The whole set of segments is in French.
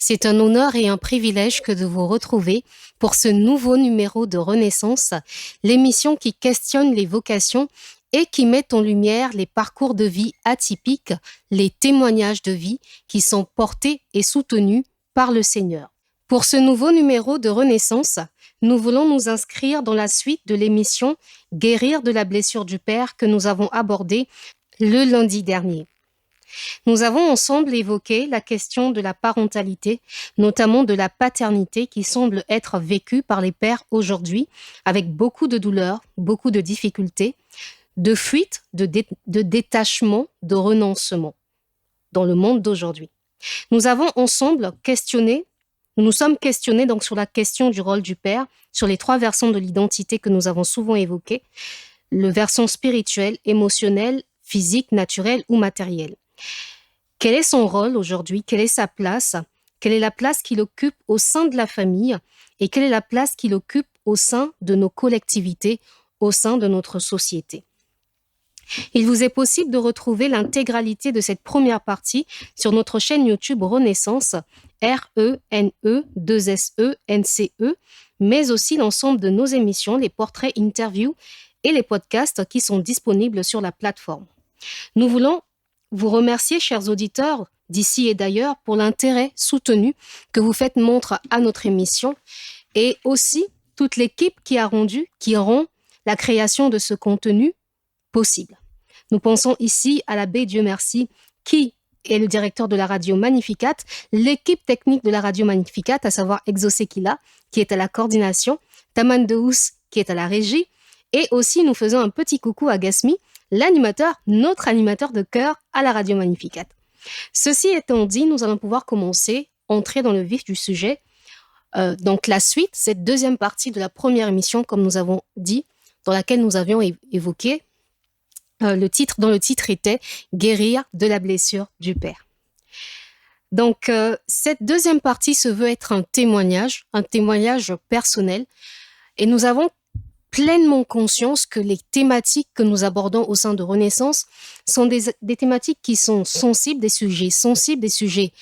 C'est un honneur et un privilège que de vous retrouver pour ce nouveau numéro de Renaissance, l'émission qui questionne les vocations et qui met en lumière les parcours de vie atypiques, les témoignages de vie qui sont portés et soutenus par le Seigneur. Pour ce nouveau numéro de Renaissance, nous voulons nous inscrire dans la suite de l'émission Guérir de la blessure du Père que nous avons abordée le lundi dernier. Nous avons ensemble évoqué la question de la parentalité, notamment de la paternité qui semble être vécue par les pères aujourd'hui avec beaucoup de douleurs, beaucoup de difficultés, de fuite, de détachement, de renoncement dans le monde d'aujourd'hui. Nous avons ensemble nous sommes questionnés donc sur la question du rôle du père, sur les 3 versants de l'identité que nous avons souvent évoqués, le versant spirituel, émotionnel, physique, naturel ou matériel. Quel est son rôle aujourd'hui? Quelle est sa place? Quelle est la place qu'il occupe au sein de la famille? Et quelle est la place qu'il occupe au sein de nos collectivités, au sein de notre société? Il vous est possible de retrouver l'intégralité de cette première partie sur notre chaîne YouTube Renaissance, RENE2SENCE, mais aussi l'ensemble de nos émissions, les portraits, interviews et les podcasts qui sont disponibles sur la plateforme. Nous voulons vous remercier, chers auditeurs, d'ici et d'ailleurs, pour l'intérêt soutenu que vous faites montre à notre émission et aussi toute l'équipe qui rend la création de ce contenu possible. Nous pensons ici à l'abbé Dieu merci, qui est le directeur de la radio Magnificat, l'équipe technique de la radio Magnificat, à savoir Exosekila, qui est à la coordination, Taman Dehous, qui est à la régie, et aussi nous faisons un petit coucou à Gasmi, notre animateur de cœur à la radio Magnificat. Ceci étant dit, nous allons pouvoir entrer dans le vif du sujet. Donc la suite, cette deuxième partie de la première émission, comme nous avons dit, dans laquelle nous avions évoqué, dont le titre était « Guérir de la blessure du Père ». Donc cette deuxième partie se veut être un témoignage personnel, et nous avons pleinement conscience que les thématiques que nous abordons au sein de Renaissance sont des thématiques qui sont sensibles, des sujets sensibles, des sujets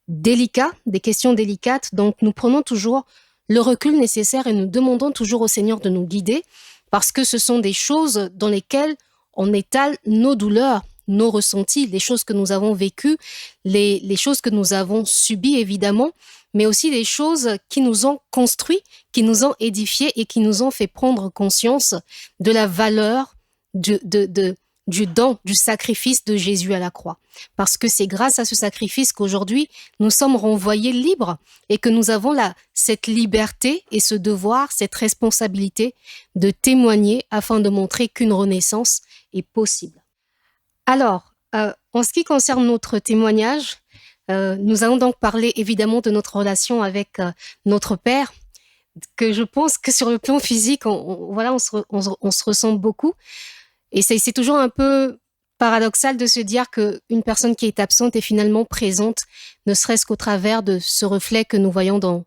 délicats, des questions délicates. Donc, nous prenons toujours le recul nécessaire et nous demandons toujours au Seigneur de nous guider parce que ce sont des choses dans lesquelles on étale nos douleurs, nos ressentis, les choses que nous avons vécues, les choses que nous avons subies évidemment, mais aussi des choses qui nous ont construits, qui nous ont édifiés et qui nous ont fait prendre conscience de la valeur du don, du sacrifice de Jésus à la croix. Parce que c'est grâce à ce sacrifice qu'aujourd'hui, nous sommes renvoyés libres et que nous avons cette liberté et ce devoir, cette responsabilité de témoigner afin de montrer qu'une renaissance est possible. Alors, en ce qui concerne notre témoignage, nous allons donc parler évidemment de notre relation avec notre père, que je pense que sur le plan physique, on se ressemble beaucoup. Et c'est toujours un peu paradoxal de se dire qu'une personne qui est absente est finalement présente, ne serait-ce qu'au travers de ce reflet que nous voyons dans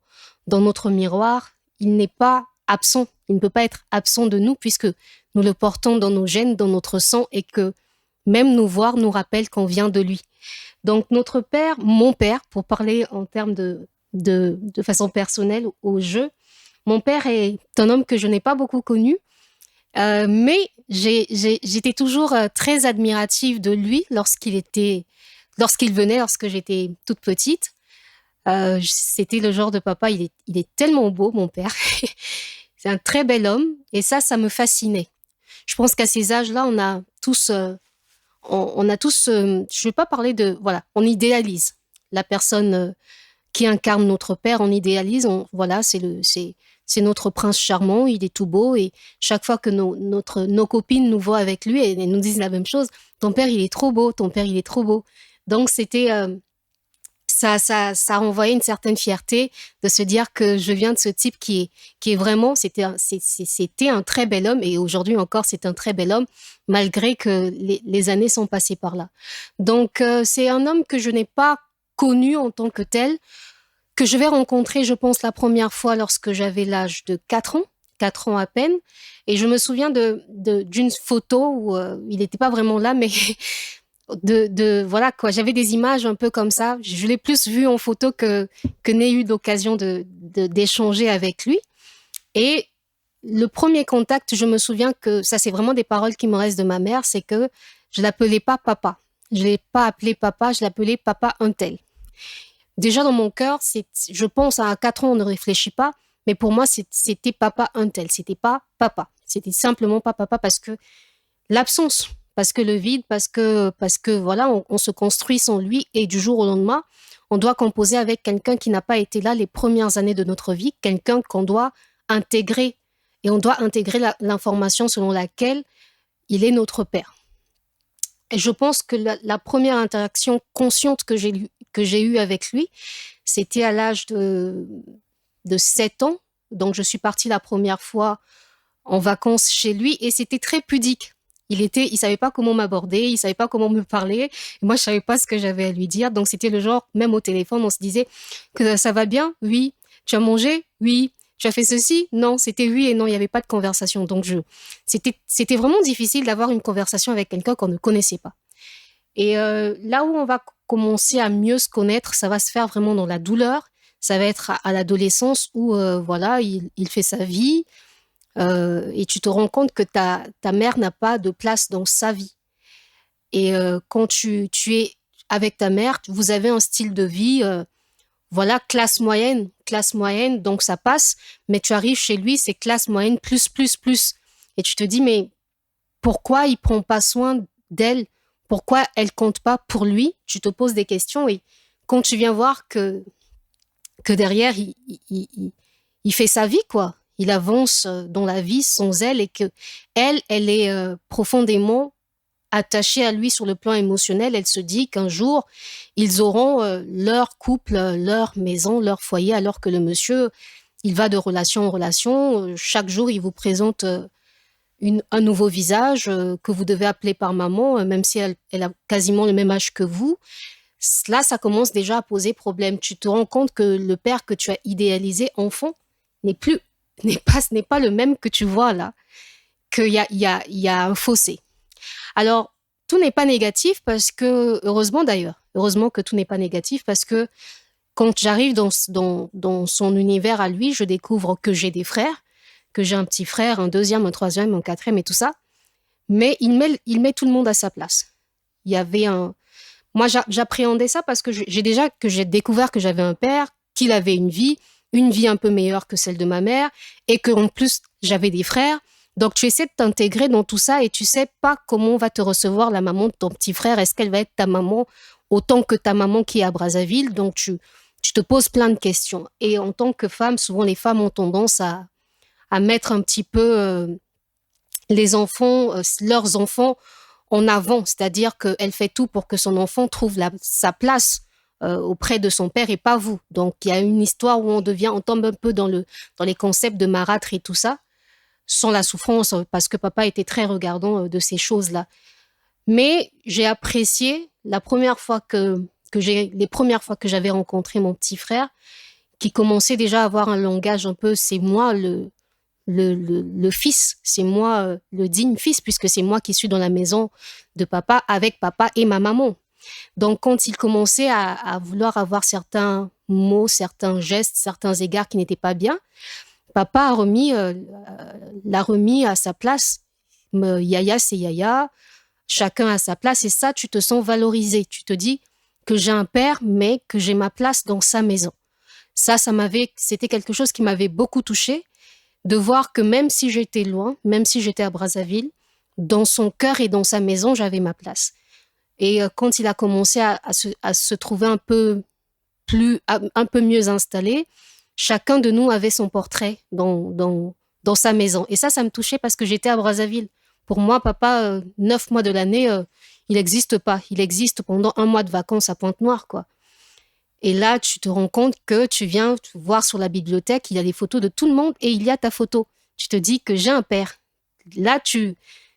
notre miroir. Il n'est pas absent, il ne peut pas être absent de nous puisque nous le portons dans nos gènes, dans notre sang et que même nous voir nous rappelle qu'on vient de lui. Donc notre père, mon père, pour parler en termes de façon personnelle au jeu, mon père est un homme que je n'ai pas beaucoup connu, mais j'étais toujours très admirative de lui lorsqu'il venait, lorsque j'étais toute petite. C'était le genre de papa, il est tellement beau, mon père. C'est un très bel homme et ça me fascinait. Je pense qu'à ces âges-là, on a tous, je vais pas parler on idéalise la personne qui incarne notre père, on idéalise, c'est notre prince charmant, il est tout beau et chaque fois que nos copines nous voient avec lui, elles nous disent la même chose, ton père il est trop beau, ton père il est trop beau. Donc c'était ça renvoyait une certaine fierté de se dire que je viens de ce type qui est vraiment, c'était un très bel homme et aujourd'hui encore c'est un très bel homme malgré que les années sont passées par là. Donc c'est un homme que je n'ai pas connu en tant que tel, que je vais rencontrer, je pense, la première fois lorsque j'avais l'âge de 4 ans à peine. Et je me souviens d'une photo où il n'était pas vraiment là, mais voilà quoi. J'avais des images un peu comme ça. Je l'ai plus vu en photo que n'ai eu l'occasion d'échanger avec lui. Et le premier contact, je me souviens que ça, c'est vraiment des paroles qui me restent de ma mère, c'est que je l'appelais pas papa. Je l'ai pas appelé papa, je l'appelais papa un tel. Déjà dans mon cœur, je pense à 4 ans, on ne réfléchit pas, mais pour moi, c'était papa un tel. C'était pas papa. C'était simplement pas papa parce que l'absence, parce que le vide, parce que voilà, on se construit sans lui et du jour au lendemain, on doit composer avec quelqu'un qui n'a pas été là les premières années de notre vie, quelqu'un qu'on doit intégrer et on doit intégrer l'information selon laquelle il est notre père. Et je pense que la première interaction consciente que j'ai eue avec lui, c'était à l'âge de 7 ans. Donc, je suis partie la première fois en vacances chez lui et c'était très pudique. Il savait pas comment m'aborder, il savait pas comment me parler. Et moi, je savais pas ce que j'avais à lui dire. Donc, c'était le genre, même au téléphone, on se disait que ça va bien? Oui. Tu as mangé? Oui. Tu as fait ceci? Non. C'était oui et non. Il n'y avait pas de conversation. Donc, c'était vraiment difficile d'avoir une conversation avec quelqu'un qu'on ne connaissait pas. Et là où on va commencer à mieux se connaître, ça va se faire vraiment dans la douleur. Ça va être à l'adolescence où, voilà, il fait sa vie. Et tu te rends compte que ta mère n'a pas de place dans sa vie. Et quand tu es avec ta mère, vous avez un style de vie, voilà, classe moyenne, donc ça passe, mais tu arrives chez lui, c'est classe moyenne plus, plus, plus. Et tu te dis, mais pourquoi il prend pas soin d'elle? Pourquoi elle compte pas pour lui? Tu te poses des questions et quand tu viens voir que derrière, il fait sa vie, quoi. Il avance dans la vie sans elle et que elle est profondément attachée à lui sur le plan émotionnel. Elle se dit qu'un jour, ils auront leur couple, leur maison, leur foyer, alors que le monsieur, il va de relation en relation. Chaque jour, il vous présente un nouveau visage que vous devez appeler par maman, même si elle a quasiment le même âge que vous. Là, ça commence déjà à poser problème. Tu te rends compte que le père que tu as idéalisé enfant n'est pas le même que tu vois là, qu'il y a un fossé. Alors, tout n'est pas négatif parce que, heureusement que tout n'est pas négatif parce que quand j'arrive dans son univers à lui, je découvre que j'ai des frères, que j'ai un petit frère, un deuxième, un troisième, un quatrième et tout ça. Mais il met tout le monde à sa place. Il y avait moi, j'appréhendais ça parce que j'ai découvert que j'avais un père, qu'il avait une vie un peu meilleure que celle de ma mère, et qu'en plus, j'avais des frères. Donc, tu essaies de t'intégrer dans tout ça et tu sais pas comment va te recevoir la maman de ton petit frère. Est-ce qu'elle va être ta maman autant que ta maman qui est à Brazzaville? Donc, tu te poses plein de questions. Et en tant que femme, souvent, les femmes ont tendance à mettre un petit peu les enfants, leurs enfants, en avant, c'est-à-dire qu'elle fait tout pour que son enfant trouve sa place auprès de son père et pas vous. Donc, il y a une histoire où on tombe un peu dans les concepts de marâtre et tout ça, sans la souffrance, parce que papa était très regardant de ces choses-là. Mais j'ai apprécié les premières fois que j'avais rencontré mon petit frère, qui commençait déjà à avoir un langage un peu, c'est moi le fils, c'est moi le digne fils, puisque c'est moi qui suis dans la maison de papa avec papa et ma maman. Donc, quand il commençait à vouloir avoir certains mots, certains gestes, certains égards qui n'étaient pas bien, papa l'a remis à sa place. Yaya, c'est Yaya, chacun à sa place, et ça, tu te sens valorisé. Tu te dis que j'ai un père, mais que j'ai ma place dans sa maison. C'était quelque chose qui m'avait beaucoup touchée, de voir que même si j'étais loin, même si j'étais à Brazzaville, dans son cœur et dans sa maison, j'avais ma place. Et quand il a commencé à se trouver un peu mieux installé, chacun de nous avait son portrait dans sa maison. Et ça me touchait parce que j'étais à Brazzaville. Pour moi, papa, 9 mois de l'année, il n'existe pas. Il existe pendant 1 mois de vacances à Pointe-Noire, quoi. Et là, tu te rends compte que tu viens voir sur la bibliothèque, il y a les photos de tout le monde et il y a ta photo. Tu te dis que j'ai un père. Là, tu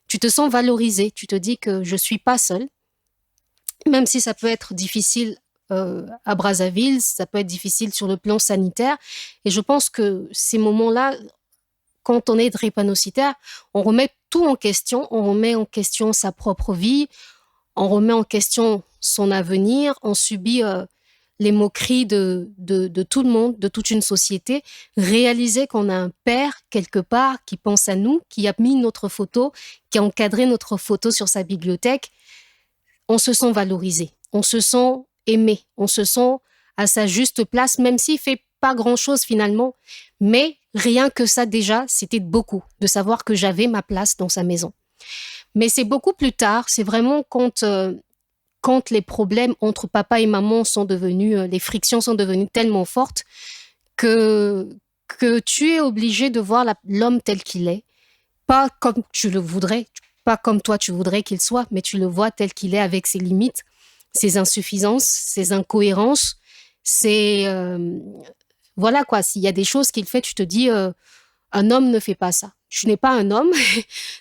te sens valorisé. Tu te dis que je suis pas seule. Même si ça peut être difficile à Brazzaville, ça peut être difficile sur le plan sanitaire. Et je pense que ces moments-là, quand on est drépanocytaire, on remet tout en question. On remet en question sa propre vie. on remet en question son avenir, on subit les moqueries de tout le monde, de toute une société. Réaliser qu'on a un père quelque part qui pense à nous, qui a mis notre photo, qui a encadré notre photo sur sa bibliothèque, on se sent valorisé, on se sent aimé, on se sent à sa juste place, même s'il fait pas grand-chose finalement. Mais rien que ça déjà, c'était beaucoup de savoir que j'avais ma place dans sa maison. Mais c'est beaucoup plus tard, c'est vraiment quand les problèmes entre papa et maman sont devenus, les frictions sont devenues tellement fortes que, que tu es obligé de voir l'homme tel qu'il est, pas comme tu le voudrais, pas comme toi tu voudrais qu'il soit, mais tu le vois tel qu'il est avec ses limites, ses insuffisances, ses incohérences, voilà quoi, s'il y a des choses qu'il fait, tu te dis, un homme ne fait pas ça. Tu n'es pas un homme,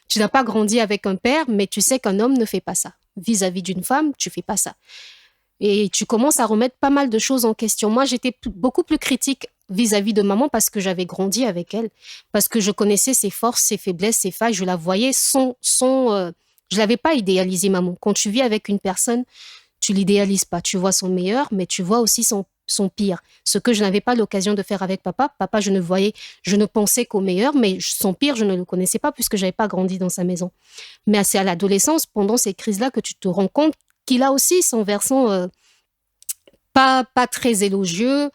tu n'as pas grandi avec un père, mais tu sais qu'un homme ne fait pas ça. Vis-à-vis d'une femme, tu fais pas ça. Et tu commences à remettre pas mal de choses en question. Moi, j'étais beaucoup plus critique vis-à-vis de maman parce que j'avais grandi avec elle, parce que je connaissais ses forces, ses faiblesses, ses failles. Je la voyais je l'avais pas idéalisé, maman. Quand tu vis avec une personne, tu l'idéalises pas. Tu vois son meilleur, mais tu vois aussi son pire. Ce que je n'avais pas l'occasion de faire avec papa. Papa, je ne pensais qu'au meilleur, mais son pire, je ne le connaissais pas puisque j'avais pas grandi dans sa maison. Mais c'est à l'adolescence, pendant ces crises-là, que tu te rends compte qu'il a aussi son versant pas très élogieux,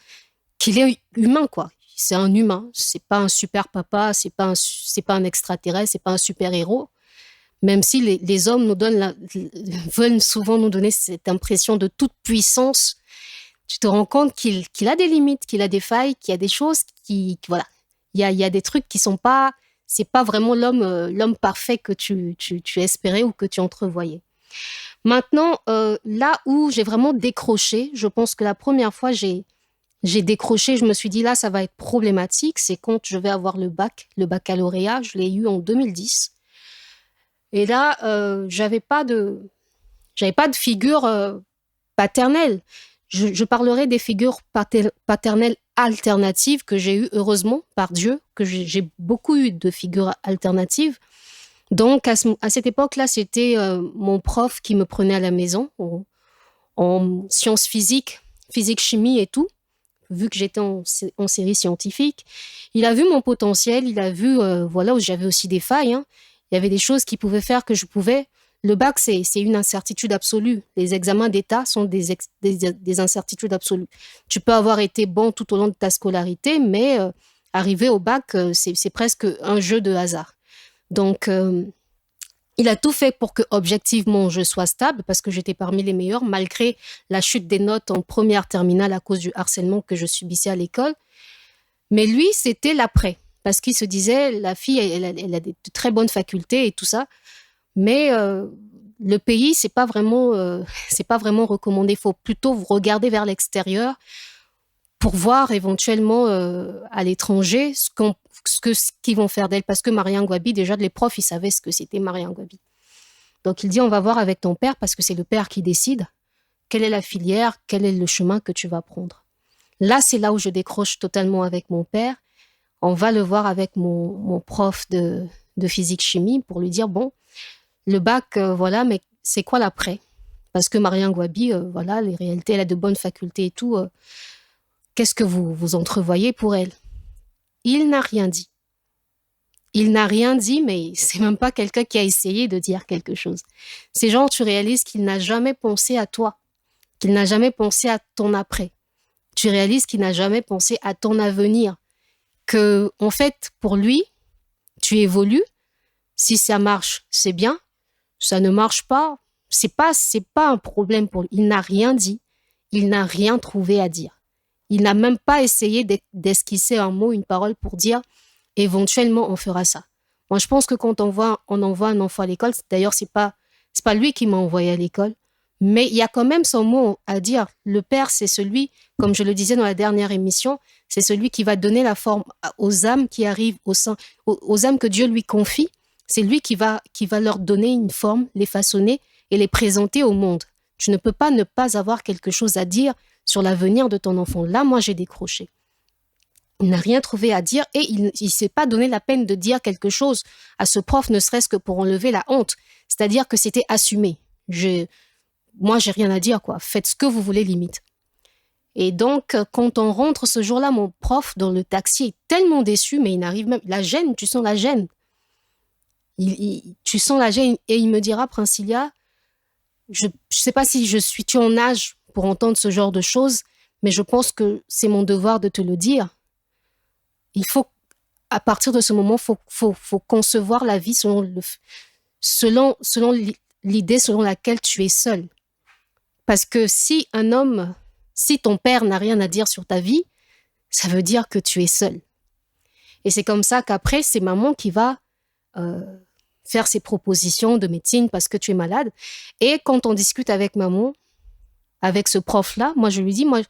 qu'il est humain, quoi. C'est un humain. C'est pas un super papa, c'est pas un extraterrestre, c'est pas un super héros. Même si les hommes veulent souvent nous donner cette impression de toute puissance, tu te rends compte qu'il a des limites, qu'il a des failles, qu'il y a des choses voilà. Il y a des trucs qui sont pas, c'est pas vraiment l'homme parfait que tu espérais ou que tu entrevoyais. Maintenant, là où j'ai vraiment décroché, je pense que la première fois j'ai décroché, je me suis dit là, ça va être problématique, c'est quand je vais avoir le baccalauréat, je l'ai eu en 2010. Et là, j'avais pas de figure paternelle. Je parlerai des figures paternelles alternatives que j'ai eues, heureusement, par Dieu, que j'ai beaucoup eu de figures alternatives. Donc, à cette époque-là, c'était mon prof qui me prenait à la maison en sciences physiques, physique-chimie et tout, vu que j'étais en série scientifique. Il a vu mon potentiel, il a vu, voilà, où j'avais aussi des failles, hein. Il y avait des choses qui pouvaient faire que je pouvais. Le bac, c'est une incertitude absolue. Les examens d'État sont des incertitudes absolues. Tu peux avoir été bon tout au long de ta scolarité, mais arriver au bac, c'est presque un jeu de hasard. Donc, il a tout fait pour que, objectivement, je sois stable parce que j'étais parmi les meilleurs, malgré la chute des notes en première terminale à cause du harcèlement que je subissais à l'école. Mais lui, c'était l'après. Parce qu'il se disait, la fille, elle a de très bonnes facultés et tout ça, mais le pays, c'est pas vraiment recommandé. Il faut plutôt regarder vers l'extérieur pour voir éventuellement à l'étranger ce qu'ils vont faire d'elle. Parce que Maria Ngouabi, déjà, les profs, ils savaient ce que c'était Maria Ngouabi. Donc, il dit, on va voir avec ton père, parce que c'est le père qui décide quelle est la filière, quel est le chemin que tu vas prendre. Là, c'est là où je décroche totalement avec mon père. On va le voir avec mon prof de physique-chimie pour lui dire, bon, le bac, voilà, mais c'est quoi l'après? Parce que Maria Ngouabi, voilà, les réalités, elle a de bonnes facultés et tout. Qu'est-ce que vous entrevoyez pour elle? Il n'a rien dit. Il n'a rien dit, mais c'est même pas quelqu'un qui a essayé de dire quelque chose. C'est genre, tu réalises qu'il n'a jamais pensé à toi, qu'il n'a jamais pensé à ton après. Tu réalises qu'il n'a jamais pensé à ton avenir. Que, en fait, pour lui, tu évolues. Si ça marche, c'est bien. Ça ne marche pas, c'est pas un problème pour lui. Il n'a rien dit. Il n'a rien trouvé à dire. Il n'a même pas essayé d'esquisser un mot, une parole pour dire éventuellement on fera ça. Moi, je pense que quand on envoie un enfant à l'école, d'ailleurs, c'est pas lui qui m'a envoyé à l'école, mais il y a quand même son mot à dire. Le père, c'est celui, comme je le disais dans la dernière émission, c'est celui qui va donner la forme aux âmes qui arrivent aux âmes que Dieu lui confie. C'est lui qui va leur donner une forme, les façonner et les présenter au monde. Tu ne peux pas ne pas avoir quelque chose à dire sur l'avenir de ton enfant. Là, moi, j'ai décroché. Il n'a rien trouvé à dire et il ne s'est pas donné la peine de dire quelque chose à ce prof, ne serait-ce que pour enlever la honte. C'est-à-dire que c'était assumé. moi, j'ai rien à dire, quoi. Faites ce que vous voulez, limite. Et donc, quand on rentre ce jour-là, mon prof dans le taxi est tellement déçu, mais il n'arrive même... La gêne, tu sens la gêne. Tu sens la gêne et il me dira, Princilia, je ne sais pas si je suis-tu en âge pour entendre ce genre de choses, mais je pense que c'est mon devoir de te le dire. Il faut, à partir de ce moment, faut concevoir la vie selon l'idée selon laquelle tu es seul. Parce que si ton père n'a rien à dire sur ta vie, ça veut dire que tu es seul. Et c'est comme ça qu'après, c'est maman qui va faire ses propositions de médecine parce que tu es malade. Et quand on discute avec maman, avec ce prof-là, moi, je lui dis, moi,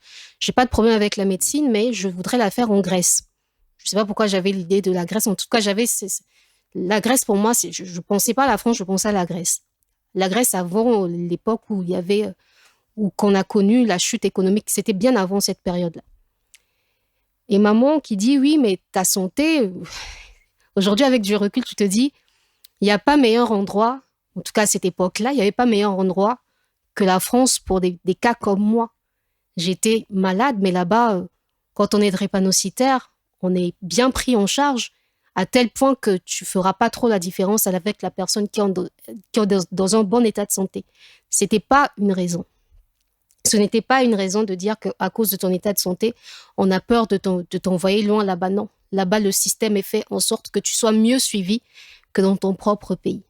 j'ai pas de problème avec la médecine, mais je voudrais la faire en Grèce. Je sais pas pourquoi j'avais l'idée de la Grèce. En tout cas, la Grèce, pour moi, je pensais pas à la France, je pensais à la Grèce. La Grèce, avant l'époque où il y avait, où qu'on a connu la chute économique, c'était bien avant cette période-là. Et maman qui dit, oui, mais ta santé, aujourd'hui, avec du recul, tu te dis, il n'y a pas meilleur endroit, en tout cas à cette époque-là, il n'y avait pas meilleur endroit que la France pour des cas comme moi. J'étais malade, mais là-bas, quand on est drépanocytaire, on est bien pris en charge à tel point que tu ne feras pas trop la différence avec la personne qui est dans un bon état de santé. C'était pas une raison. Ce n'était pas une raison de dire qu'à cause de ton état de santé, on a peur de t'envoyer loin là-bas. Non. Là-bas, le système est fait en sorte que tu sois mieux suivi que dans ton propre pays.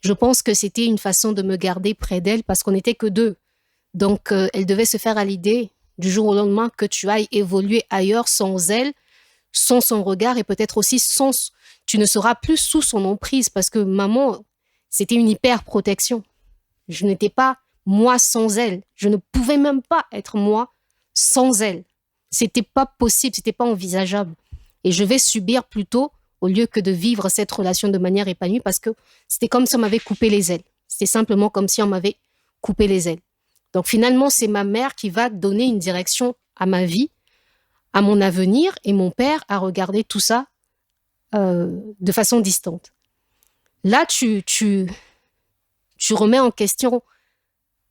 Je pense que c'était une façon de me garder près d'elle parce qu'on n'était que deux. Donc, elle devait se faire à l'idée du jour au lendemain que tu ailles évoluer ailleurs sans elle, sans son regard et peut-être aussi tu ne seras plus sous son emprise parce que maman, c'était une hyper protection. Je n'étais pas moi sans elle. Je ne pouvais même pas être moi sans elle. C'était pas possible, c'était pas envisageable. Et je vais subir plutôt au lieu que de vivre cette relation de manière épanouie parce que c'était comme si on m'avait coupé les ailes. C'était simplement comme si on m'avait coupé les ailes. Donc finalement, c'est ma mère qui va donner une direction à ma vie, à mon avenir, et mon père a regardé tout ça de façon distante. Là, tu remets en question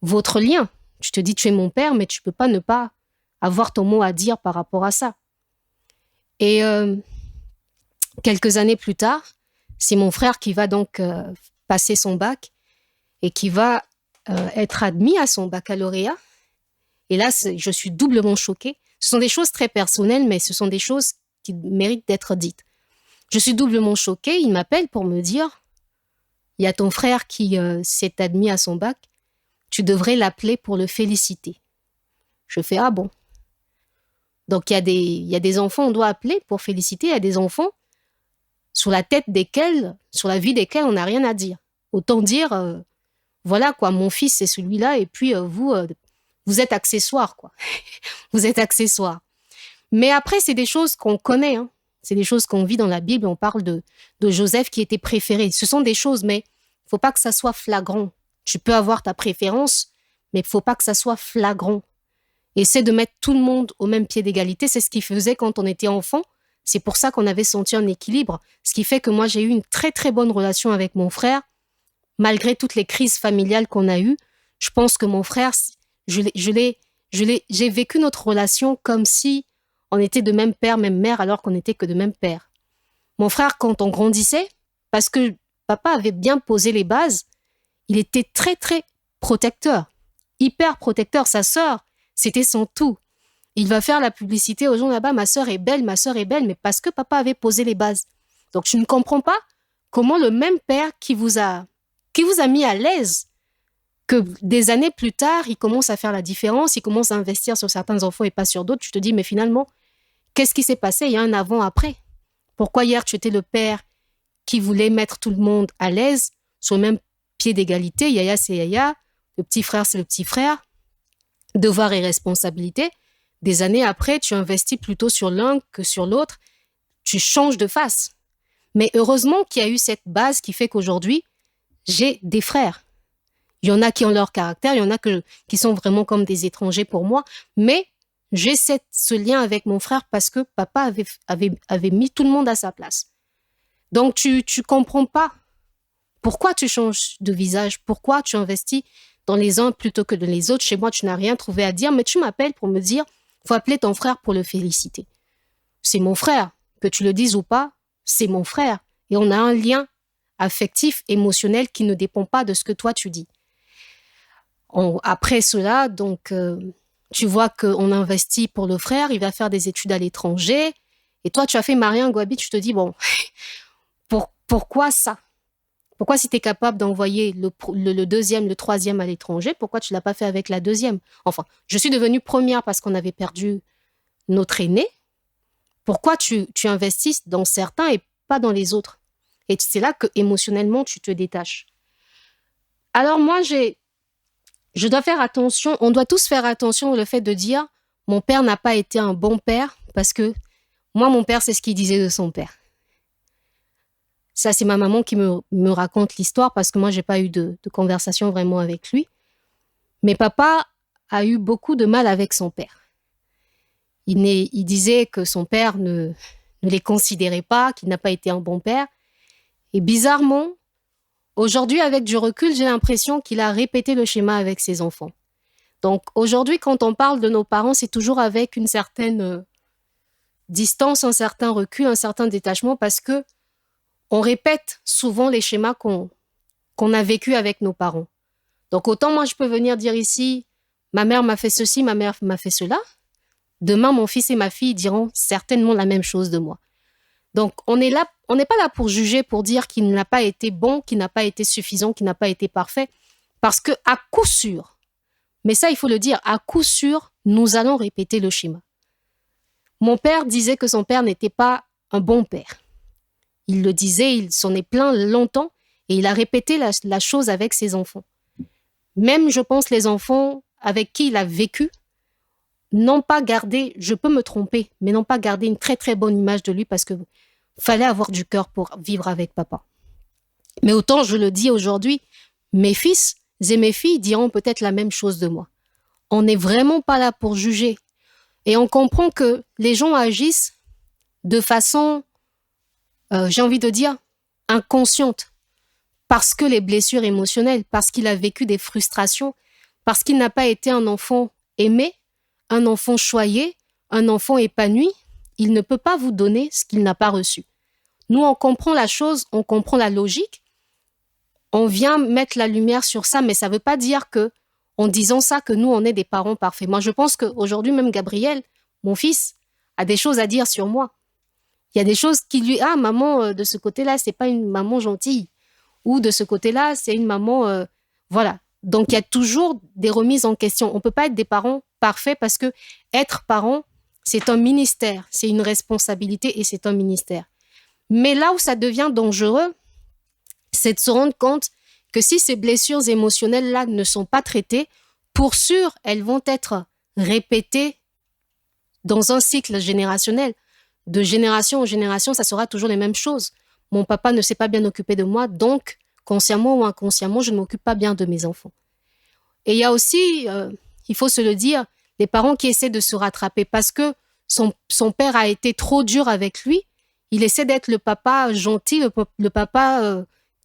votre lien. Tu te dis, tu es mon père, mais tu peux pas ne pas avoir ton mot à dire par rapport à ça. Et quelques années plus tard, c'est mon frère qui va donc passer son bac et qui va être admis à son baccalauréat. Et là, je suis doublement choquée. Ce sont des choses très personnelles, mais ce sont des choses qui méritent d'être dites. Je suis doublement choquée. Il m'appelle pour me dire, il y a ton frère qui s'est admis à son bac. Tu devrais l'appeler pour le féliciter. Je fais, ah bon. Donc, il y a des enfants, on doit appeler pour féliciter. Il y a des enfants sur la vie desquels on n'a rien à dire. Autant dire, voilà quoi, mon fils c'est celui-là et puis vous êtes accessoire quoi. Vous êtes accessoire. Mais après, c'est des choses qu'on connaît, hein. C'est des choses qu'on vit dans la Bible. On parle de Joseph qui était préféré. Ce sont des choses, mais il faut pas que ça soit flagrant. Tu peux avoir ta préférence, mais il faut pas que ça soit flagrant. Essaie de mettre tout le monde au même pied d'égalité. C'est ce qu'il faisait quand on était enfant. C'est pour ça qu'on avait senti un équilibre. Ce qui fait que moi, j'ai eu une très, très bonne relation avec mon frère. Malgré toutes les crises familiales qu'on a eues, je pense que mon frère, j'ai vécu notre relation comme si on était de même père, même mère, alors qu'on n'était que de même père. Mon frère, quand on grandissait, parce que papa avait bien posé les bases, il était très, très protecteur, hyper protecteur. Sa sœur, c'était son tout. Il va faire la publicité aux gens là-bas, ma sœur est belle, mais parce que papa avait posé les bases. Donc, je ne comprends pas comment le même père qui vous a mis à l'aise, que des années plus tard, il commence à faire la différence, il commence à investir sur certains enfants et pas sur d'autres. Tu te dis, mais finalement, qu'est-ce qui s'est passé? Il y a un avant-après. Pourquoi hier, tu étais le père qui voulait mettre tout le monde à l'aise, sur le même pied d'égalité? Yaya, c'est Yaya. Le petit frère, c'est le petit frère. Devoir et responsabilité. Des années après, tu investis plutôt sur l'un que sur l'autre. Tu changes de face. Mais heureusement qu'il y a eu cette base qui fait qu'aujourd'hui, j'ai des frères. Il y en a qui ont leur caractère, il y en a qui sont vraiment comme des étrangers pour moi. Mais j'ai ce lien avec mon frère parce que papa avait mis tout le monde à sa place. Donc, tu comprends pas pourquoi tu changes de visage, pourquoi tu investis dans les uns plutôt que dans les autres. Chez moi, tu n'as rien trouvé à dire, mais tu m'appelles pour me dire, faut appeler ton frère pour le féliciter. C'est mon frère. Que tu le dises ou pas, c'est mon frère. Et on a un lien affectif, émotionnel qui ne dépend pas de ce que toi tu dis. Après cela, donc, tu vois qu'on investit pour le frère, il va faire des études à l'étranger. Et toi, tu as fait marier un Gwabi, tu te dis, bon, pourquoi ça? Pourquoi si tu es capable d'envoyer le deuxième, le troisième à l'étranger, pourquoi tu ne l'as pas fait avec la deuxième? Enfin, je suis devenue première parce qu'on avait perdu notre aîné. Pourquoi tu investis dans certains et pas dans les autres? Et c'est là que émotionnellement, tu te détaches. Alors moi, je dois faire attention, on doit tous faire attention au fait de dire mon père n'a pas été un bon père parce que moi, mon père, c'est ce qu'il disait de son père. Ça, c'est ma maman qui me raconte l'histoire parce que moi, j'ai pas eu de conversation vraiment avec lui. Mais papa a eu beaucoup de mal avec son père. Il disait que son père ne les considérait pas, qu'il n'a pas été un bon père. Et bizarrement, aujourd'hui, avec du recul, j'ai l'impression qu'il a répété le schéma avec ses enfants. Donc aujourd'hui, quand on parle de nos parents, c'est toujours avec une certaine distance, un certain recul, un certain détachement parce que on répète souvent les schémas qu'on a vécu avec nos parents. Donc autant moi je peux venir dire ici, ma mère m'a fait ceci, ma mère m'a fait cela. Demain, mon fils et ma fille diront certainement la même chose de moi. Donc on n'est pas là pour juger, pour dire qu'il n'a pas été bon, qu'il n'a pas été suffisant, qu'il n'a pas été parfait. Parce que à coup sûr, mais ça il faut le dire, à coup sûr, nous allons répéter le schéma. Mon père disait que son père n'était pas un bon père. Il le disait, il s'en est plaint longtemps et il a répété la chose avec ses enfants. Même, je pense, les enfants avec qui il a vécu n'ont pas gardé, je peux me tromper, mais n'ont pas gardé une très très bonne image de lui parce que fallait avoir du cœur pour vivre avec papa. Mais autant je le dis aujourd'hui, mes fils et mes filles diront peut-être la même chose de moi. On n'est vraiment pas là pour juger. Et on comprend que les gens agissent de façon, j'ai envie de dire, inconsciente. Parce que les blessures émotionnelles, parce qu'il a vécu des frustrations, parce qu'il n'a pas été un enfant aimé, un enfant choyé, un enfant épanoui, il ne peut pas vous donner ce qu'il n'a pas reçu. Nous, on comprend la chose, on comprend la logique, on vient mettre la lumière sur ça, mais ça ne veut pas dire que, en disant ça, que nous, on est des parents parfaits. Moi, je pense qu'aujourd'hui, même Gabriel, mon fils, a des choses à dire sur moi. Il y a des choses qui lui... Ah, maman, de ce côté-là, c'est pas une maman gentille. Ou de ce côté-là, c'est une maman... voilà. Donc, il y a toujours des remises en question. On ne peut pas être des parents parfaits parce que être parent, c'est un ministère, c'est une responsabilité et c'est un ministère. Mais là où ça devient dangereux, c'est de se rendre compte que si ces blessures émotionnelles-là ne sont pas traitées, pour sûr, elles vont être répétées dans un cycle générationnel. De génération en génération, ça sera toujours les mêmes choses. Mon papa ne s'est pas bien occupé de moi, donc, consciemment ou inconsciemment, je ne m'occupe pas bien de mes enfants. Et il y a aussi, il faut se le dire, les parents qui essaient de se rattraper parce que son père a été trop dur avec lui. Il essaie d'être le papa gentil, le papa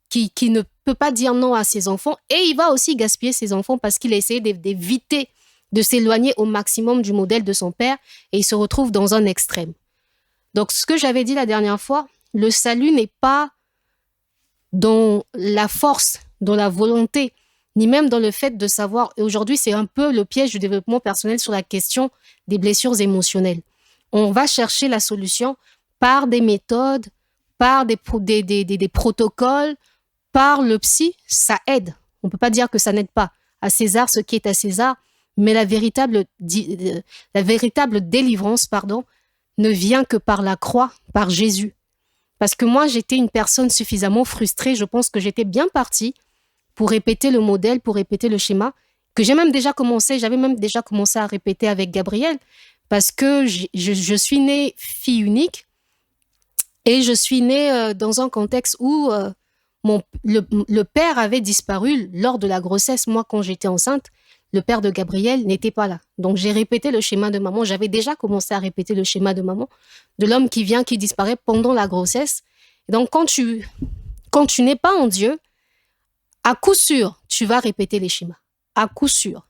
qui ne peut pas dire non à ses enfants. Et il va aussi gaspiller ses enfants parce qu'il a essayé d'éviter de s'éloigner au maximum du modèle de son père et il se retrouve dans un extrême. Donc, ce que j'avais dit la dernière fois, le salut n'est pas dans la force, dans la volonté, ni même dans le fait de savoir. Et aujourd'hui, c'est un peu le piège du développement personnel sur la question des blessures émotionnelles. On va chercher la solution par des méthodes, par des protocoles, par le psy, ça aide. On ne peut pas dire que ça n'aide pas. À César, ce qui est à César, mais la véritable délivrance, ne vient que par la croix, par Jésus. Parce que moi, j'étais une personne suffisamment frustrée. Je pense que j'étais bien partie pour répéter le modèle, pour répéter le schéma, que j'avais même déjà commencé à répéter avec Gabriel, parce que je suis née fille unique et je suis née dans un contexte où le père avait disparu lors de la grossesse. Moi, quand j'étais enceinte, le père de Gabriel n'était pas là. Donc, j'ai répété le schéma de maman. J'avais déjà commencé à répéter le schéma de maman, de l'homme qui vient, qui disparaît pendant la grossesse. Et donc, quand tu n'es pas en Dieu, à coup sûr, tu vas répéter les schémas. à coup sûr.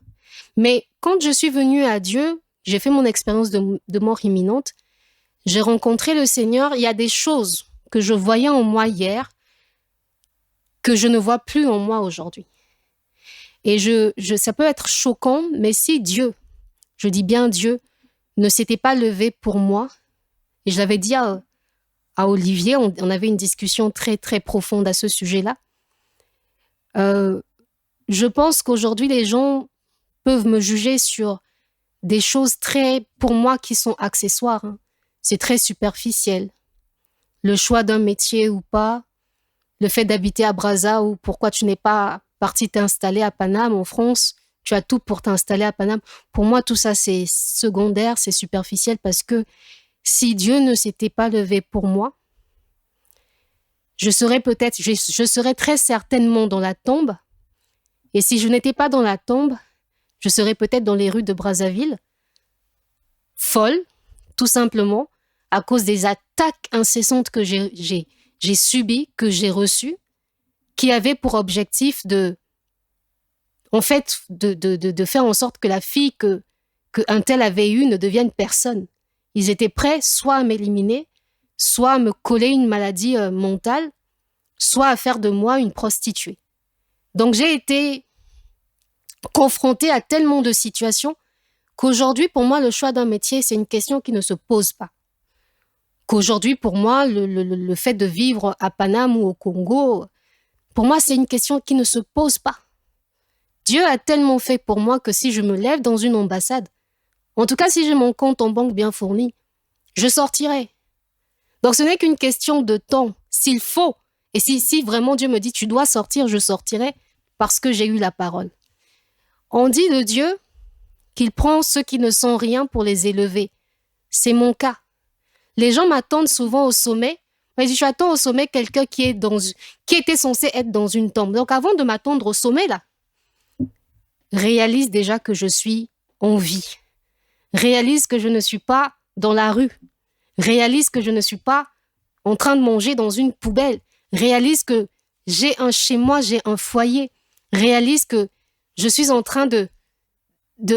Mais quand je suis venue à Dieu, j'ai fait mon expérience de mort imminente, j'ai rencontré le Seigneur, il y a des choses que je voyais en moi hier que je ne vois plus en moi aujourd'hui. Et ça peut être choquant, mais si Dieu, je dis bien Dieu, ne s'était pas levé pour moi, et je l'avais dit à Olivier, on avait une discussion très, très profonde à ce sujet-là, je pense qu'aujourd'hui, les gens peuvent me juger sur des choses très, pour moi, qui sont accessoires. Hein. C'est très superficiel. Le choix d'un métier ou pas, le fait d'habiter à Brazza ou pourquoi tu n'es pas parti t'installer à Paname, en France, tu as tout pour t'installer à Paname. Pour moi, tout ça, c'est secondaire, c'est superficiel parce que si Dieu ne s'était pas levé pour moi, je serais très certainement dans la tombe. Et si je n'étais pas dans la tombe, je serais peut-être dans les rues de Brazzaville, folle, tout simplement, à cause des attaques incessantes que j'ai subies, que j'ai reçues, qui avaient pour objectif de faire en sorte que la fille qu'un tel avait eue ne devienne personne. Ils étaient prêts soit à m'éliminer, soit à me coller une maladie mentale, soit à faire de moi une prostituée. Donc j'ai été confrontée à tellement de situations qu'aujourd'hui, pour moi, le choix d'un métier, c'est une question qui ne se pose pas. Qu'aujourd'hui, pour moi, le fait de vivre à Paname ou au Congo, pour moi, c'est une question qui ne se pose pas. Dieu a tellement fait pour moi que si je me lève dans une ambassade, en tout cas, si j'ai mon compte en banque bien fourni, je sortirai. Donc, ce n'est qu'une question de temps. S'il faut, et si vraiment Dieu me dit, tu dois sortir, je sortirai parce que j'ai eu la parole. On dit de Dieu qu'il prend ceux qui ne sont rien pour les élever. C'est mon cas. Les gens m'attendent souvent au sommet. Mais je attends au sommet quelqu'un qui était censé être dans une tombe. Donc, avant de m'attendre au sommet, là, réalise déjà que je suis en vie. Réalise que je ne suis pas dans la rue. Réalise que je ne suis pas en train de manger dans une poubelle. Réalise que chez moi, j'ai un foyer. Réalise que je suis en train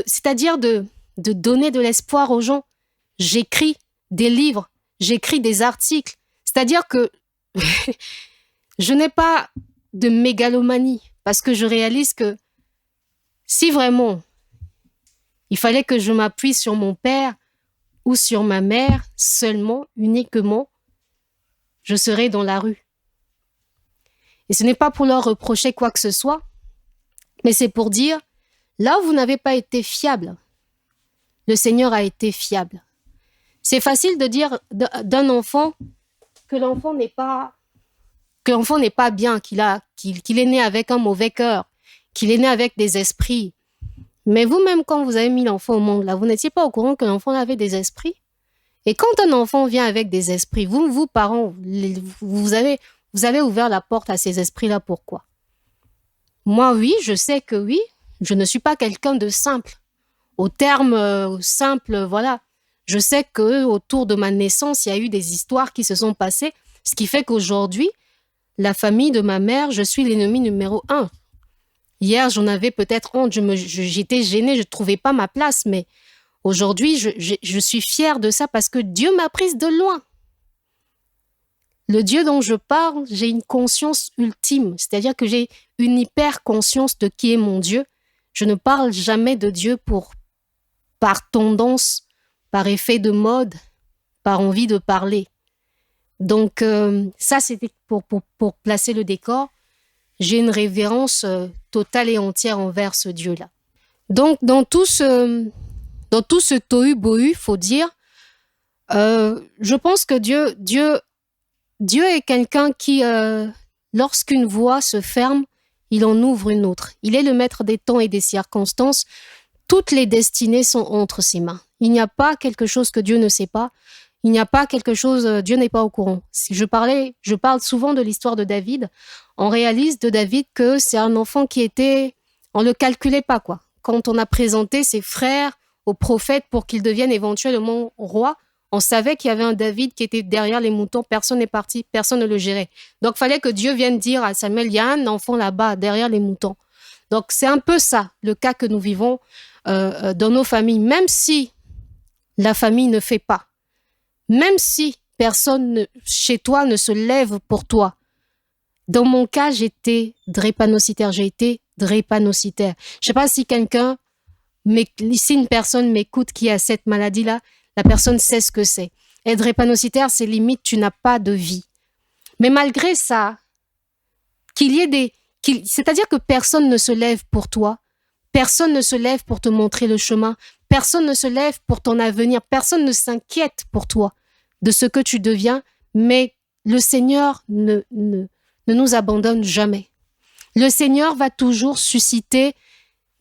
c'est-à-dire de donner de l'espoir aux gens. J'écris des livres, j'écris des articles. C'est-à-dire que je n'ai pas de mégalomanie parce que je réalise que si vraiment il fallait que je m'appuie sur mon père ou sur ma mère seulement, uniquement, je serais dans la rue. Et ce n'est pas pour leur reprocher quoi que ce soit, mais c'est pour dire, là où vous n'avez pas été fiable, le Seigneur a été fiable. C'est facile de dire d'un enfant que l'enfant n'est pas bien, qu'il est né avec un mauvais cœur, qu'il est né avec des esprits. Mais vous-même, quand vous avez mis l'enfant au monde, là, vous n'étiez pas au courant que l'enfant avait des esprits. Et quand un enfant vient avec des esprits, vous parents, vous avez ouvert la porte à ces esprits-là. Pourquoi? Moi, oui, je sais que oui, je ne suis pas quelqu'un de simple. Au terme simple, voilà. Je sais que autour de ma naissance, il y a eu des histoires qui se sont passées, ce qui fait qu'aujourd'hui, la famille de ma mère, je suis l'ennemi numéro 1. Hier, j'en avais peut-être honte, j'étais gênée, je ne trouvais pas ma place, mais aujourd'hui, je suis fière de ça parce que Dieu m'a prise de loin. Le Dieu dont je parle, j'ai une conscience ultime, c'est-à-dire que j'ai une hyper-conscience de qui est mon Dieu. Je ne parle jamais de Dieu par tendance, par effet de mode, par envie de parler. Donc, ça, c'était pour placer le décor. J'ai une révérence totale et entière envers ce Dieu-là. Donc, dans tout ce tohu-bohu, faut dire, je pense que Dieu est quelqu'un qui, lorsqu'une voie se ferme, il en ouvre une autre. Il est le maître des temps et des circonstances. Toutes les destinées sont entre ses mains. Il n'y a pas quelque chose que Dieu ne sait pas. Il n'y a pas quelque chose, Dieu n'est pas au courant. Si je parle souvent de l'histoire de David. On réalise de David que c'est un enfant on le calculait pas, quoi. Quand on a présenté ses frères aux prophètes pour qu'ils deviennent éventuellement rois, on savait qu'il y avait un David qui était derrière les moutons. Personne n'est parti, personne ne le gérait. Donc, il fallait que Dieu vienne dire à Samuel, il y a un enfant là-bas, derrière les moutons. Donc, c'est un peu ça, le cas que nous vivons dans nos familles. Même si la famille ne fait pas, même si personne chez toi ne se lève pour toi. Dans mon cas, j'étais drépanocytaire. Je ne sais pas si si une personne m'écoute qui a cette maladie-là, la personne sait ce que c'est. Être drépanocytaire, c'est limite, tu n'as pas de vie. Mais malgré ça, c'est-à-dire que personne ne se lève pour toi, personne ne se lève pour te montrer le chemin, personne ne se lève pour ton avenir, personne ne s'inquiète pour toi de ce que tu deviens, mais le Seigneur ne nous abandonne jamais. Le Seigneur va toujours susciter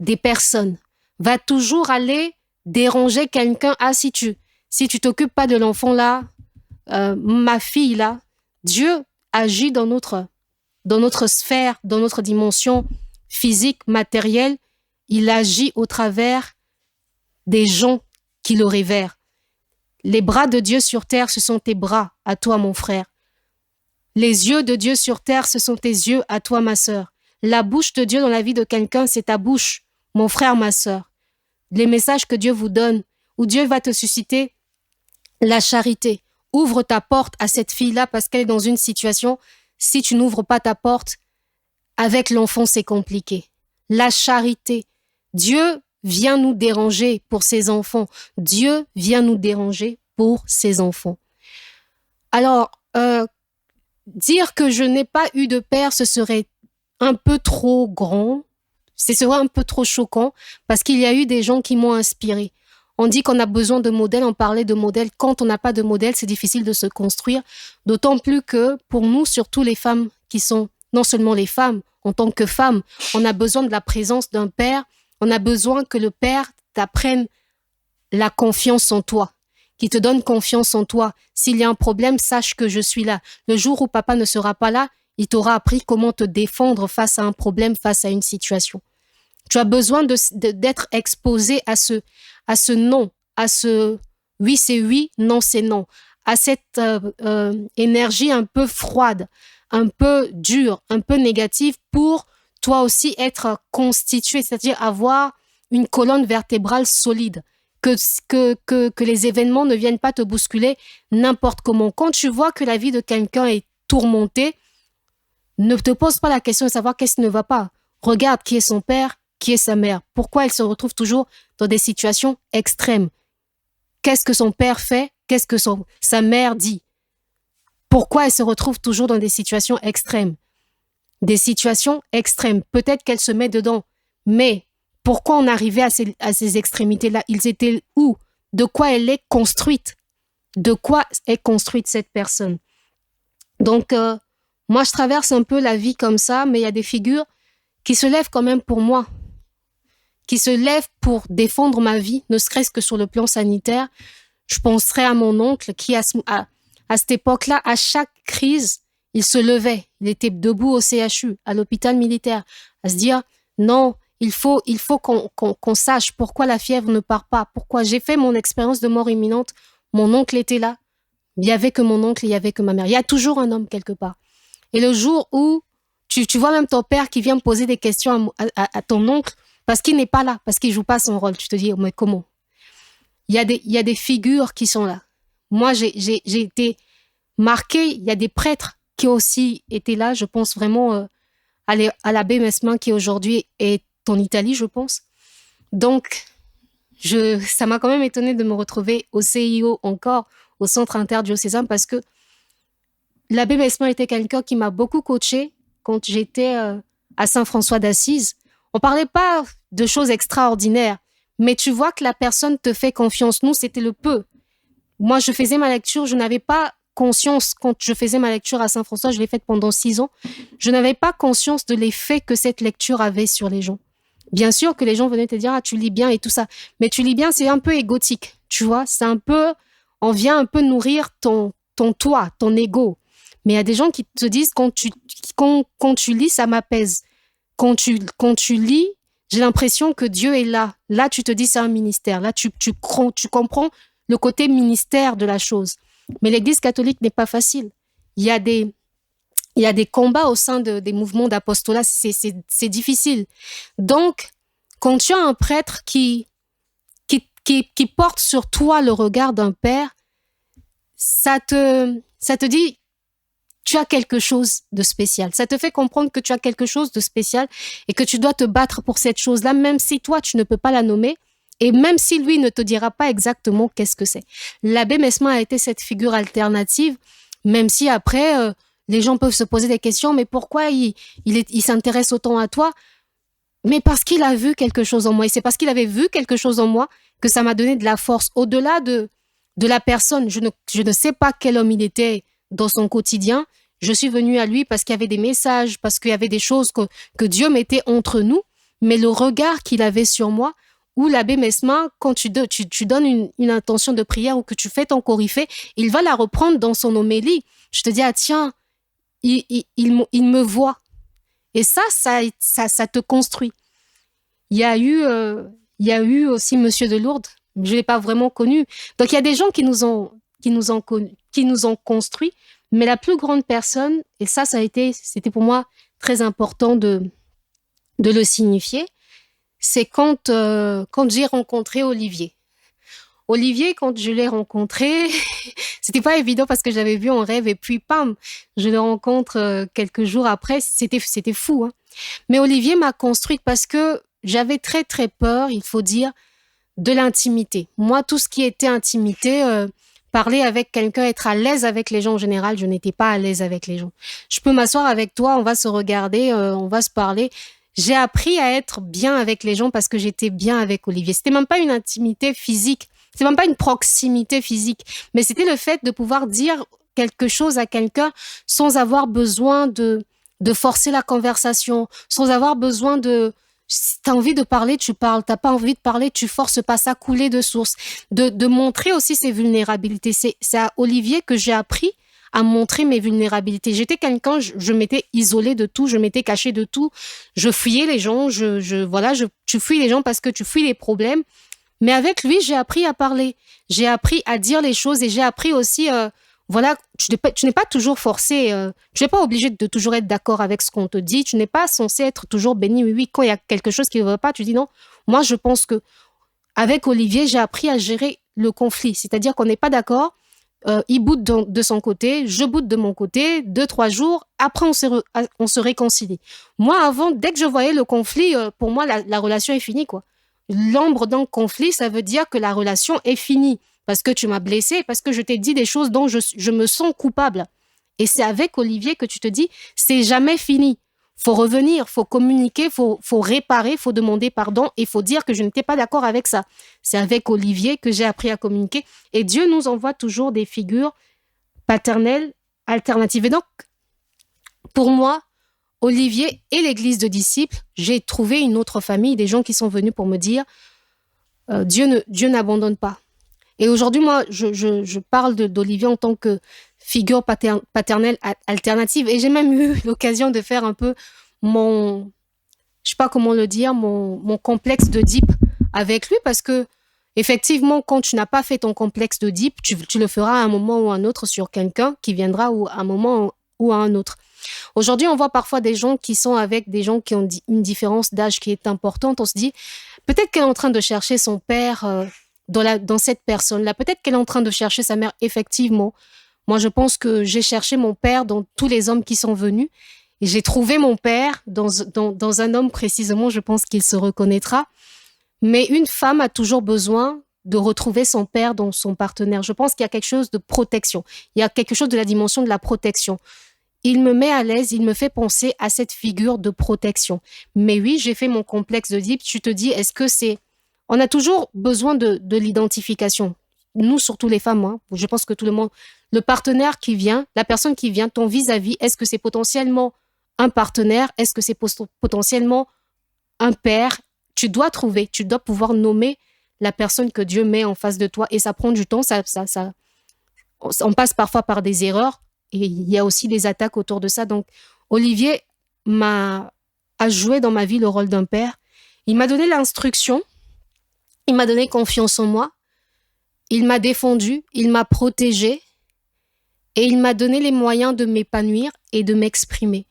des personnes, va toujours aller déranger quelqu'un. Ah, si tu t'occupes pas de l'enfant là, ma fille là, Dieu agit dans notre sphère, dans notre dimension physique, matérielle. Il agit au travers des gens qui le révèrent. Les bras de Dieu sur terre, ce sont tes bras, à toi mon frère. Les yeux de Dieu sur terre, ce sont tes yeux, à toi ma sœur. La bouche de Dieu dans la vie de quelqu'un, c'est ta bouche, mon frère, ma sœur. Les messages que Dieu vous donne, où Dieu va te susciter la charité. Ouvre ta porte à cette fille-là parce qu'elle est dans une situation. Si tu n'ouvres pas ta porte, avec l'enfant, c'est compliqué. La charité. Dieu vient nous déranger pour ses enfants. Dieu vient nous déranger pour ses enfants. Alors, dire que je n'ai pas eu de père, ce serait un peu trop grand, ce serait un peu trop choquant, parce qu'il y a eu des gens qui m'ont inspiré. On dit qu'on a besoin de modèles, on parlait de modèles. Quand on n'a pas de modèle, c'est difficile de se construire, d'autant plus que pour nous, surtout les femmes qui sont, non seulement les femmes, en tant que femmes, on a besoin de la présence d'un père, on a besoin que le père t'apprenne la confiance en toi, qui te donne confiance en toi. S'il y a un problème, sache que je suis là. Le jour où papa ne sera pas là, il t'aura appris comment te défendre face à un problème, face à une situation. Tu as besoin d'être exposé à ce non, à ce oui c'est oui, non c'est non, à cette énergie un peu froide, un peu dure, un peu négative pour toi aussi être constitué, c'est-à-dire avoir une colonne vertébrale solide. Que les événements ne viennent pas te bousculer n'importe comment. Quand tu vois que la vie de quelqu'un est tourmentée, ne te pose pas la question de savoir qu'est-ce qui ne va pas. Regarde qui est son père, qui est sa mère. Pourquoi elle se retrouve toujours dans des situations extrêmes? Qu'est-ce que son père fait? Qu'est-ce que sa mère dit? Pourquoi elle se retrouve toujours dans des situations extrêmes? Des situations extrêmes. Peut-être qu'elle se met dedans, mais pourquoi on arrivait à ces extrémités-là? Ils étaient où? De quoi elle est construite? De quoi est construite cette personne? Donc, moi, je traverse un peu la vie comme ça, mais il y a des figures qui se lèvent quand même pour moi, qui se lèvent pour défendre ma vie, ne serait-ce que sur le plan sanitaire. Je penserais à mon oncle qui, à cette époque-là, à chaque crise, il se levait. Il était debout au CHU, à l'hôpital militaire, à se dire non, il faut qu'on sache pourquoi la fièvre ne part pas, pourquoi j'ai fait mon expérience de mort imminente. Mon oncle était là. Il n'y avait que mon oncle, il n'y avait que ma mère. Il y a toujours un homme quelque part. Et le jour où tu vois même ton père qui vient me poser des questions à ton oncle parce qu'il n'est pas là, parce qu'il ne joue pas son rôle, tu te dis, mais comment? Il y a des figures qui sont là. Moi, j'ai été marquée. Il y a des prêtres qui ont aussi été là. Je pense vraiment à l'abbé Mesmin qui aujourd'hui est en Italie, je pense. Donc, ça m'a quand même étonnée de me retrouver au CIO encore, au Centre interdiocésain, parce que l'abbé Mesmin était quelqu'un qui m'a beaucoup coachée quand j'étais à Saint-François d'Assise. On parlait pas de choses extraordinaires, mais tu vois que la personne te fait confiance. Nous, c'était le peu. Moi, je faisais ma lecture, je n'avais pas conscience, quand je faisais ma lecture à Saint-François, je l'ai faite pendant 6 ans, je n'avais pas conscience de l'effet que cette lecture avait sur les gens. Bien sûr que les gens venaient te dire, ah, tu lis bien et tout ça. Mais tu lis bien, c'est un peu égotique, tu vois. C'est un peu, on vient un peu nourrir ton toi, ton ego. Mais il y a des gens qui te disent, quand tu lis, ça m'apaise. Quand tu lis, j'ai l'impression que Dieu est là. Là, tu te dis, c'est un ministère. Là, tu comprends le côté ministère de la chose. Mais l'Église catholique n'est pas facile. Il y a des Il y a des combats au sein des mouvements d'apostolat, c'est difficile. Donc, quand tu as un prêtre qui porte sur toi le regard d'un père, ça te dit, tu as quelque chose de spécial. Ça te fait comprendre que tu as quelque chose de spécial et que tu dois te battre pour cette chose-là, même si toi, tu ne peux pas la nommer et même si lui ne te dira pas exactement qu'est-ce que c'est. L'abbé Mesmer a été cette figure alternative, même si après, les gens peuvent se poser des questions, mais pourquoi il s'intéresse autant à toi? Mais parce qu'il a vu quelque chose en moi. Et c'est parce qu'il avait vu quelque chose en moi que ça m'a donné de la force. Au-delà de la personne, je ne sais pas quel homme il était dans son quotidien. Je suis venue à lui parce qu'il y avait des messages, parce qu'il y avait des choses que Dieu mettait entre nous. Mais le regard qu'il avait sur moi, ou l'abbé Mesmer, quand tu donnes une intention de prière ou que tu fais ton coryphée, il va la reprendre dans son homélie. Je te dis, ah tiens, il me voit. Et ça te construit. Il y a eu aussi Monsieur de Lourdes. Je l'ai pas vraiment connu. Donc il y a des gens qui nous ont construit. Mais la plus grande personne, et c'était pour moi très important de le signifier, c'est quand j'ai rencontré Olivier. Olivier, quand je l'ai rencontré, c'était pas évident parce que je l'avais vu en rêve et puis pam, je le rencontre quelques jours après. C'était fou, hein. Mais Olivier m'a construite parce que j'avais très très peur, il faut dire, de l'intimité. Moi, tout ce qui était intimité, parler avec quelqu'un, être à l'aise avec les gens en général, je n'étais pas à l'aise avec les gens. Je peux m'asseoir avec toi, on va se regarder, on va se parler. J'ai appris à être bien avec les gens parce que j'étais bien avec Olivier. C'était même pas une intimité physique, c'est même pas une proximité physique, mais c'était le fait de pouvoir dire quelque chose à quelqu'un sans avoir besoin de forcer la conversation, sans avoir besoin de... Si t'as envie de parler, tu parles. T'as pas envie de parler, tu forces pas ça couler de source. De montrer aussi ses vulnérabilités. C'est à Olivier que j'ai appris à montrer mes vulnérabilités. J'étais quelqu'un, je m'étais isolée de tout, je m'étais cachée de tout. Je fuyais les gens, tu fuis les gens parce que tu fuis les problèmes. Mais avec lui, j'ai appris à parler. J'ai appris à dire les choses et j'ai appris aussi, tu n'es pas toujours forcé, tu n'es pas obligé de toujours être d'accord avec ce qu'on te dit. Tu n'es pas censé être toujours béni. Oui, oui, quand il y a quelque chose qui ne va pas, tu dis non. Moi, je pense que avec Olivier, j'ai appris à gérer le conflit. C'est-à-dire qu'on n'est pas d'accord. Il boude de son côté, je boude de mon côté, 2-3 jours, après on se réconcilie. Moi, avant, dès que je voyais le conflit, pour moi, la relation est finie, quoi. L'ombre d'un conflit, ça veut dire que la relation est finie. Parce que tu m'as blessé, parce que je t'ai dit des choses dont je me sens coupable. Et c'est avec Olivier que tu te dis, c'est jamais fini. Faut revenir, faut communiquer, faut réparer, faut demander pardon et faut dire que je n'étais pas d'accord avec ça. C'est avec Olivier que j'ai appris à communiquer. Et Dieu nous envoie toujours des figures paternelles alternatives. Et donc, pour moi, Olivier et l'église de disciples, j'ai trouvé une autre famille, des gens qui sont venus pour me dire Dieu n'abandonne pas. Et aujourd'hui, moi, je parle d'Olivier en tant que figure paternelle alternative. Et j'ai même eu l'occasion de faire un peu je sais pas comment le dire, mon complexe d'Oedipe avec lui parce que, effectivement, quand tu n'as pas fait ton complexe d'Oedipe, tu le feras à un moment ou à un autre sur quelqu'un qui viendra ou à un moment ou à un autre. Aujourd'hui, on voit parfois des gens qui sont avec des gens qui ont une différence d'âge qui est importante. On se dit, peut-être qu'elle est en train de chercher son père dans cette personne-là. Peut-être qu'elle est en train de chercher sa mère, effectivement. Moi, je pense que j'ai cherché mon père dans tous les hommes qui sont venus. Et j'ai trouvé mon père dans un homme précisément, je pense qu'il se reconnaîtra. Mais une femme a toujours besoin de retrouver son père dans son partenaire. Je pense qu'il y a quelque chose de protection. Il y a quelque chose de la dimension de la protection. Il me met à l'aise, il me fait penser à cette figure de protection. Mais oui, j'ai fait mon complexe d'Oedipe. Tu te dis, est-ce que c'est... On a toujours besoin de l'identification. Nous, surtout les femmes, hein, je pense que tout le monde... Le partenaire qui vient, la personne qui vient, ton vis-à-vis, est-ce que c'est potentiellement un partenaire? Est-ce que c'est potentiellement un père? Tu dois pouvoir nommer la personne que Dieu met en face de toi. Et ça prend du temps, on passe parfois par des erreurs. Et il y a aussi des attaques autour de ça. Donc, Olivier a joué dans ma vie le rôle d'un père. Il m'a donné l'instruction. Il m'a donné confiance en moi. Il m'a défendu. Il m'a protégée. et il m'a donné les moyens de m'épanouir et de m'exprimer.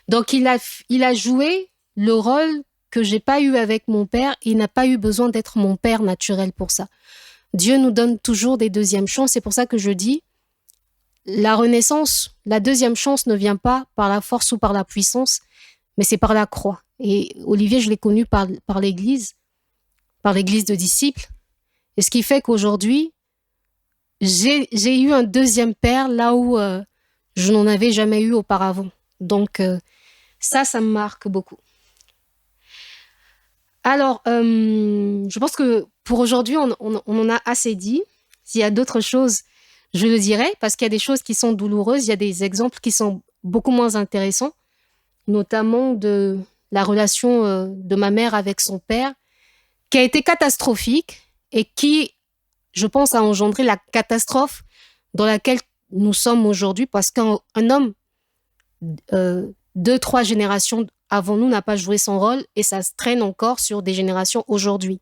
Donc, il a joué le rôle que j'ai pas eu avec mon père. Il n'a pas eu besoin d'être mon père naturel pour ça. Dieu nous donne toujours des deuxièmes chances. C'est pour ça que je dis, la renaissance, la deuxième chance ne vient pas par la force ou par la puissance, mais c'est par la croix. Et Olivier, je l'ai connu par l'Église de disciples. Et ce qui fait qu'aujourd'hui, j'ai eu un deuxième père là où je n'en avais jamais eu auparavant. Donc, ça me marque beaucoup. Alors, je pense que pour aujourd'hui, on en a assez dit. S'il y a d'autres choses, je le dirai, parce qu'il y a des choses qui sont douloureuses, il y a des exemples qui sont beaucoup moins intéressants, notamment de la relation de ma mère avec son père, qui a été catastrophique et qui, je pense, a engendré la catastrophe dans laquelle nous sommes aujourd'hui, parce qu'un homme, 2-3 générations avant nous, n'a pas joué son rôle et ça se traîne encore sur des générations aujourd'hui.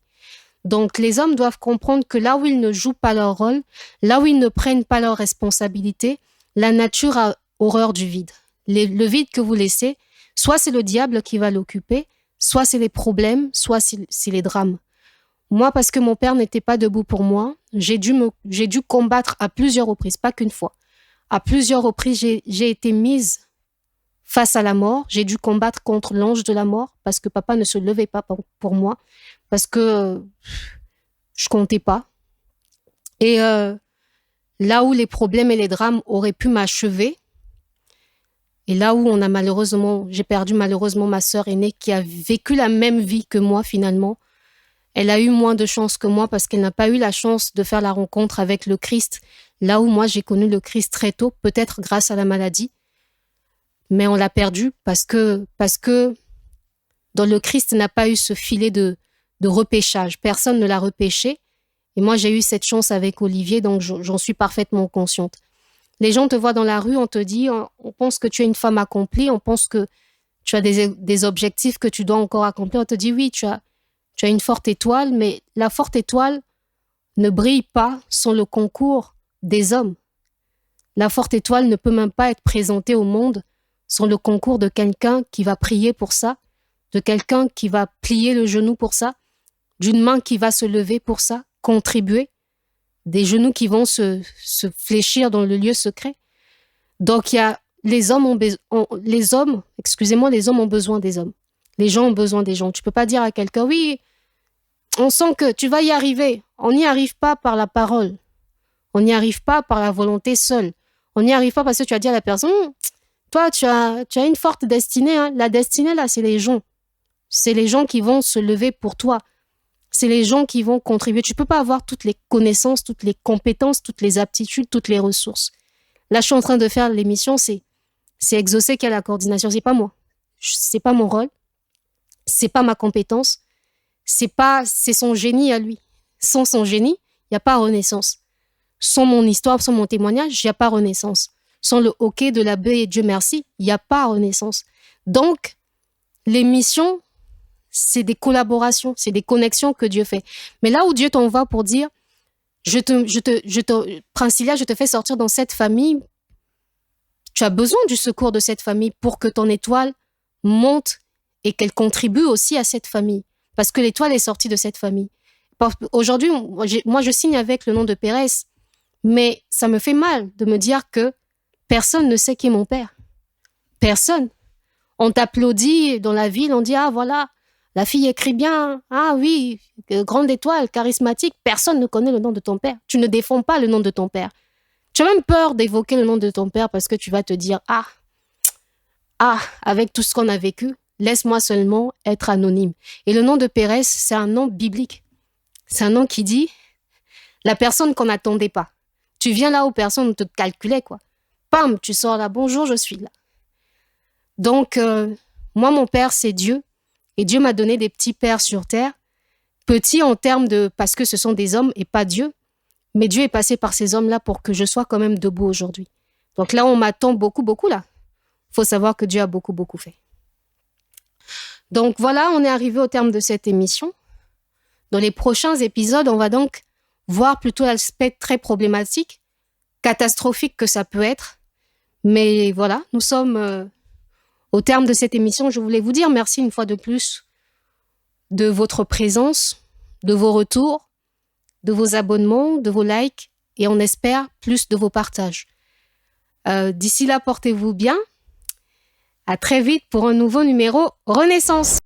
Donc, les hommes doivent comprendre que là où ils ne jouent pas leur rôle, là où ils ne prennent pas leurs responsabilités, la nature a horreur du vide. Le vide que vous laissez, soit c'est le diable qui va l'occuper, soit c'est les problèmes, soit c'est les drames. Moi, parce que mon père n'était pas debout pour moi, j'ai dû combattre à plusieurs reprises, pas qu'une fois. À plusieurs reprises, j'ai été mise face à la mort. J'ai dû combattre contre l'ange de la mort parce que papa ne se levait pas pour moi, parce que je comptais pas. Et là où les problèmes et les drames auraient pu m'achever, et là où j'ai perdu malheureusement ma sœur aînée qui a vécu la même vie que moi finalement. Elle a eu moins de chance que moi parce qu'elle n'a pas eu la chance de faire la rencontre avec le Christ. Là où moi j'ai connu le Christ très tôt, peut-être grâce à la maladie. Mais on l'a perdu parce que dans le Christ n'a pas eu ce filet de repêchage. Personne ne l'a repêché. Et moi, j'ai eu cette chance avec Olivier, donc j'en suis parfaitement consciente. Les gens te voient dans la rue, on te dit, on pense que tu es une femme accomplie, on pense que tu as des objectifs que tu dois encore accomplir. On te dit, oui, tu as une forte étoile, mais la forte étoile ne brille pas sans le concours des hommes. La forte étoile ne peut même pas être présentée au monde sans le concours de quelqu'un qui va prier pour ça, de quelqu'un qui va plier le genou pour ça, d'une main qui va se lever pour ça, contribuer, des genoux qui vont se fléchir dans le lieu secret. Donc, les hommes ont besoin des hommes. Les gens ont besoin des gens. Tu peux pas dire à quelqu'un, oui, on sent que tu vas y arriver. On n'y arrive pas par la parole. On n'y arrive pas par la volonté seule. On n'y arrive pas parce que tu as dit à la personne, toi, tu as une forte destinée. Hein. La destinée, là, c'est les gens. C'est les gens qui vont se lever pour toi. C'est les gens qui vont contribuer. Tu peux pas avoir toutes les connaissances, toutes les compétences, toutes les aptitudes, toutes les ressources. Là, je suis en train de faire l'émission, c'est Exaucé qui a la coordination. C'est pas moi. C'est pas mon rôle. C'est pas ma compétence. C'est son génie à lui. Sans son génie, il n'y a pas renaissance. Sans mon histoire, sans mon témoignage, il n'y a pas renaissance. Sans le hockey de l'abbé et Dieu merci, il n'y a pas renaissance. Donc, l'émission, c'est des collaborations, c'est des connexions que Dieu fait. Mais là où Dieu t'envoie pour dire, Princilia, je te fais sortir dans cette famille, tu as besoin du secours de cette famille pour que ton étoile monte et qu'elle contribue aussi à cette famille. Parce que l'étoile est sortie de cette famille. Aujourd'hui, moi, je signe avec le nom de Pérez, mais ça me fait mal de me dire que personne ne sait qui est mon père. Personne. On t'applaudit dans la ville, on dit, ah voilà, la fille écrit bien, ah oui, grande étoile, charismatique. Personne ne connaît le nom de ton père. Tu ne défends pas le nom de ton père. Tu as même peur d'évoquer le nom de ton père parce que tu vas te dire, avec tout ce qu'on a vécu, laisse-moi seulement être anonyme. Et le nom de Pérez, c'est un nom biblique. C'est un nom qui dit la personne qu'on n'attendait pas. Tu viens là où personne ne te calculait, quoi. Pam, tu sors là, bonjour, je suis là. Donc, moi, mon père, c'est Dieu. Et Dieu m'a donné des petits pères sur terre. Petits en termes de... parce que ce sont des hommes et pas Dieu. Mais Dieu est passé par ces hommes-là pour que je sois quand même debout aujourd'hui. Donc là, on m'attend beaucoup, beaucoup là. Il faut savoir que Dieu a beaucoup, beaucoup fait. Donc voilà, on est arrivé au terme de cette émission. Dans les prochains épisodes, on va donc voir plutôt l'aspect très problématique catastrophique que ça peut être. Mais voilà, nous sommes au terme de cette émission. Je voulais vous dire merci une fois de plus de votre présence, de vos retours, de vos abonnements, de vos likes et on espère plus de vos partages. D'ici là, portez-vous bien. À très vite pour un nouveau numéro Renaissance.